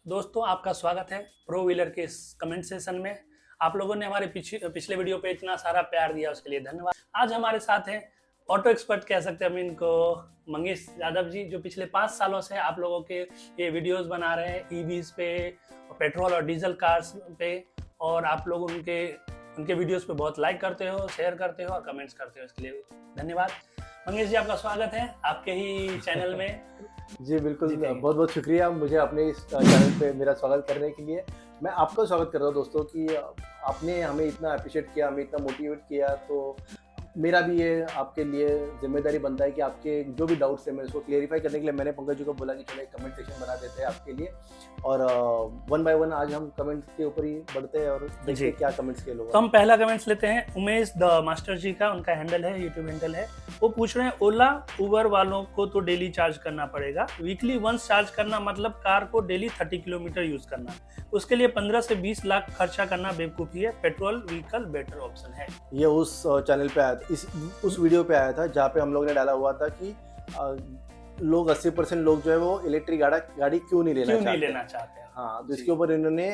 दोस्तों आपका स्वागत है प्रो व्हीलर के इस कमेंट सेशन में। आप लोगों ने हमारे पिछले वीडियो पे इतना सारा प्यार दिया, उसके लिए धन्यवाद। आज हमारे साथ हैं ऑटो एक्सपर्ट कह सकते हैं हम इनको, मंगेश यादव जी, जो पिछले 5 सालों से आप लोगों के ये वीडियोस बना रहे हैं ईवीज पे, पेट्रोल और डीजल कार्स पे, और आप लोग उनके वीडियोस पे बहुत लाइक करते हो, शेयर करते हो और कमेंट्स करते हो, इसके लिए धन्यवाद। मंगेश जी, आपका स्वागत है आपके ही चैनल में। जी बिल्कुल, बहुत बहुत शुक्रिया मुझे अपने इस चैनल पे मेरा स्वागत करने के लिए। मैं आपका स्वागत कर रहा हूँ दोस्तों कि आपने हमें इतना अप्रिशिएट किया, हमें इतना मोटिवेट किया, तो मेरा भी ये आपके लिए जिम्मेदारी बनता है कि आपके जो भी डाउट्स हैं मैं उसको क्लियरिफाई करने के लिए मैंने पंकज जी को बोला कि चलो एक कमेंट सेक्शन बना देते हैं आपके लिए, और वन बाय वन आज हम कमेंट्स के ऊपर ही बढ़ते हैं और देखते हैं क्या कमेंट्स के लोग। तो हम पहला कमेंट्स लेते हैं उमेश द मास्टर जी का, उनका हैंडल है, यूट्यूब हैंडल है। वो पूछ रहे हैं ओला उबर वालों को तो डेली चार्ज करना पड़ेगा, वीकली वंस चार्ज करना मतलब कार को डेली 30 किलोमीटर यूज करना, उसके लिए 15 से 20 लाख खर्चा करना बेवकूफ़ी है, पेट्रोल व्हीकल बेटर ऑप्शन है। ये उस चैनल पे आया था, उस वीडियो पे आया था जहाँ पे हम लोग ने डाला हुआ था कि लोग 80% लोग जो है वो इलेक्ट्रिक गाड़ी क्यों नहीं लेना चाहते हैं। हाँ, तो इसके ऊपर इन्होंने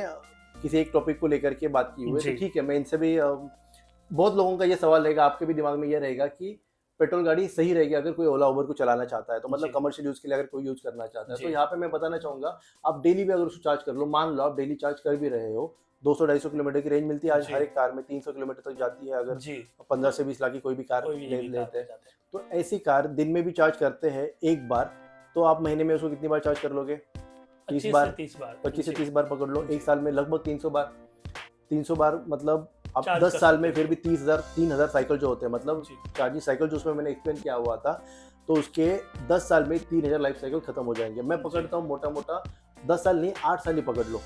किसी एक टॉपिक को लेकर के बात की हुई है। तो ठीक है, मैं इनसे भी बहुत लोगों का ये सवाल रहेगा, आपके भी दिमाग में ये रहेगा कि पेट्रोल गाड़ी सही रहेगी अगर कोई ओला उबर को चलाना चाहता है, तो मतलब कमर्शियल यूज के लिए अगर कोई यूज करना चाहता है। तो यहाँ पे मैं बताना चाहूंगा, आप डेली भी अगर उसको चार्ज कर लो, मान लो आप डेली चार्ज कर भी रहे हो, 200-250 किलोमीटर की रेंज मिलती है आज हर एक कार में, 300 किलोमीटर तक जाती है अगर 15 से 20 लाख की कोई भी कार लेते हैं। तो ऐसी कार दिन में भी चार्ज करते हैं एक बार, तो आप महीने में उसको कितनी बार चार्ज कर लोगे? 30 बार, 25 से 30 बार पकड़ लो, एक साल में लगभग 300 बार। 300 बार मतलब अब 10 साल में फिर भी 30,000 साइकिल जो होते हैं, मतलब चार्जिंग साइकिल जो उसमें मैंने एक्सप्लेन किया हुआ था, तो उसके 10 साल में 3000 लाइफ साइकिल खत्म हो जाएंगे। मैं पकड़ता हूँ मोटा मोटा 10 साल नहीं, 8 साल ही पकड़ लो।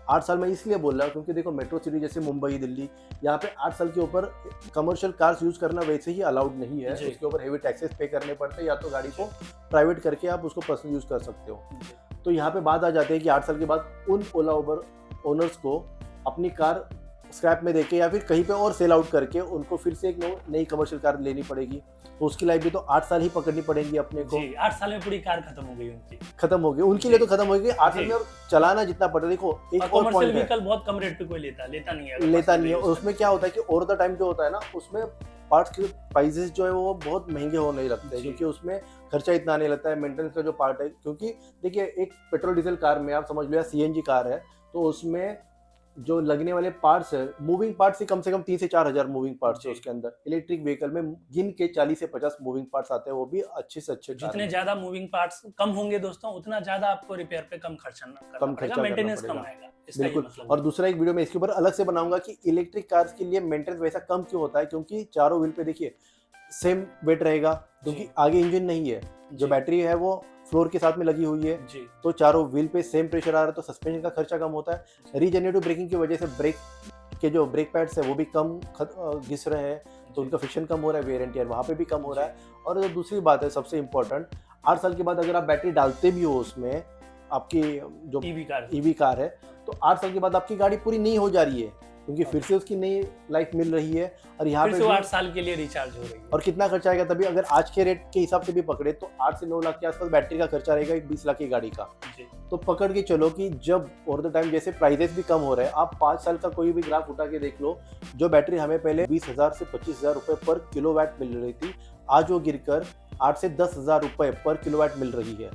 8 साल में इसलिए बोल रहा हूँ क्योंकि देखो मेट्रो सिटी जैसे मुंबई, दिल्ली, यहाँ पे 8 साल के ऊपर कमर्शियल कार्स यूज करना वैसे ही अलाउड नहीं है। उसके ऊपर हेवी टैक्सेस पे करने पड़ते हैं, या तो गाड़ी को प्राइवेट करके आप उसको पर्सनल यूज कर सकते हो। तो यहाँ पे बात आ जाती है कि 8 साल के बाद उन ओला उबर ओनर्स को अपनी कार स्क्रैप में देके या फिर कहीं पे और सेल आउट करके उनको फिर से एक नई कमर्शियल कार लेनी पड़ेगी, तो उसकी लाइफ भी तो 8 साल ही पकड़नी पड़ेगी अपने को। 8 साल में पूरी कार खत्म हो गई उनके लिए तो खत्म हो गई 8 साल में। और चलाना जितना पड़ता है, देखो एक और पॉइंट है, बहुत कम रेट पे कोई लेता नहीं है। उसमें क्या होता है कि ओवर द टाइम जो होता है ना, उसमें पार्ट्स के प्राइसेस जो है वो बहुत महंगे होने लगते हैं, क्योंकि उसमें खर्चा इतना आने लगता है, मेंटेनेंस का जो पार्ट है। क्योंकि देखिए एक पेट्रोल डीजल कार में आप समझ लो या सीएनजी कार है, तो उसमें जो लगने वाले पार्ट्स है, मूविंग पार्ट्स ही कम से कम 3 से 4 हजार मूविंग पार्ट्स है उसके अंदर। इलेक्ट्रिक व्हीकल में गिन के 40 से 50 मूविंग पार्ट्स आते हैं, वो भी अच्छे से अच्छे। जितने ज्यादा मूविंग पार्ट्स कम होंगे दोस्तों, उतना ज्यादा आपको रिपेयर पे कम खर्चा मेंटेनेंस कम आएगा। बिल्कुल। और दूसरा एक वीडियो में इसके ऊपर अलग से बनाऊंगा कि इलेक्ट्रिक कार्स के लिए मेंटेनेंस वैसा कम क्यों होता है, क्योंकि चारों व्हील पे देखिए सेम वेट रहेगा, क्योंकि आगे इंजन नहीं है, जो बैटरी है वो फ्लोर के साथ में लगी हुई है, तो चारों व्हील पे सेम प्रेशर आ रहा है, तो सस्पेंशन का खर्चा कम होता है। रीजेनरेटिव ब्रेकिंग की वजह से ब्रेक के जो ब्रेक पैड्स है वो भी कम घिस रहे हैं, तो उनका फ्रिक्शन कम हो रहा है, वेयर एंड टियर वहाँ पे भी कम हो रहा है। और दूसरी बात है सबसे इम्पोर्टेंट, 8 साल के बाद अगर आप बैटरी डालते भी हो उसमें, आपकी जो ईवी कार है, तो 8 साल के बाद आपकी गाड़ी पूरी नहीं हो जा रही है, क्योंकि फिर से उसकी नई लाइफ मिल रही है, और यहाँ पे 8 साल के लिए रिचार्ज हो रही है। और कितना खर्चा आएगा तभी, अगर आज के रेट के हिसाब से भी पकड़े तो 8 से 9 लाख के आसपास बैटरी का खर्चा रहेगा, 20 लाख की गाड़ी का। तो पकड़ के चलो कि जब ओवर द टाइम जैसे प्राइसेस भी कम हो रहे हैं, आप 5 साल का कोई भी ग्राफ उठा के देख लो, जो बैटरी हमें पहले 20,000 से 25,000 रुपए पर किलोवाट मिल रही थी, आज वो गिरकर 8 से 10,000 रुपए पर किलोवाट मिल रही है।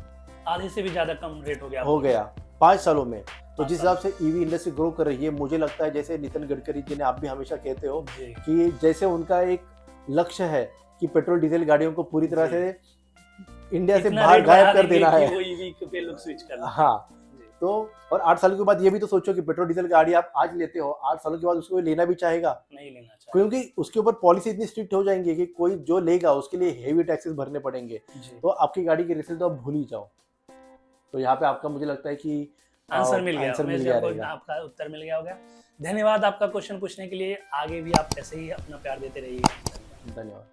आधे से भी ज्यादा कम रेट हो गया 5 सालों में। तो जिस हिसाब से ईवी इंडस्ट्री ग्रो कर रही है, मुझे लगता है जैसे नितिन गडकरी जी ने, आप भी हमेशा कहते हो कि जैसे उनका एक लक्ष्य है कि पेट्रोल डीजल गाड़ियों को पूरी तरह से इंडिया से बाहर गायब कर देना है, वो ईवी पे लोग स्विच करना। हाँ, तो और 8 साल के बाद ये भी तो सोचो कि पेट्रोल डीजल गाड़ी आप आज लेते हो, 8 सालों के बाद उसको लेना भी चाहेगा, नहीं लेना चाहेगा, क्योंकि उसके ऊपर पॉलिसी इतनी स्ट्रिक्ट हो जाएंगी कि कोई जो लेगा उसके लिए हेवी टैक्सेस भरने पड़ेंगे, तो आपकी गाड़ी की रिसेल तो आप भूल ही जाओ। तो यहाँ पे आपका मुझे लगता है कि आंसर मिल गया, आपका उत्तर मिल गया होगा। धन्यवाद आपका क्वेश्चन पूछने के लिए, आगे भी आप ऐसे ही अपना प्यार देते रहिए। धन्यवाद।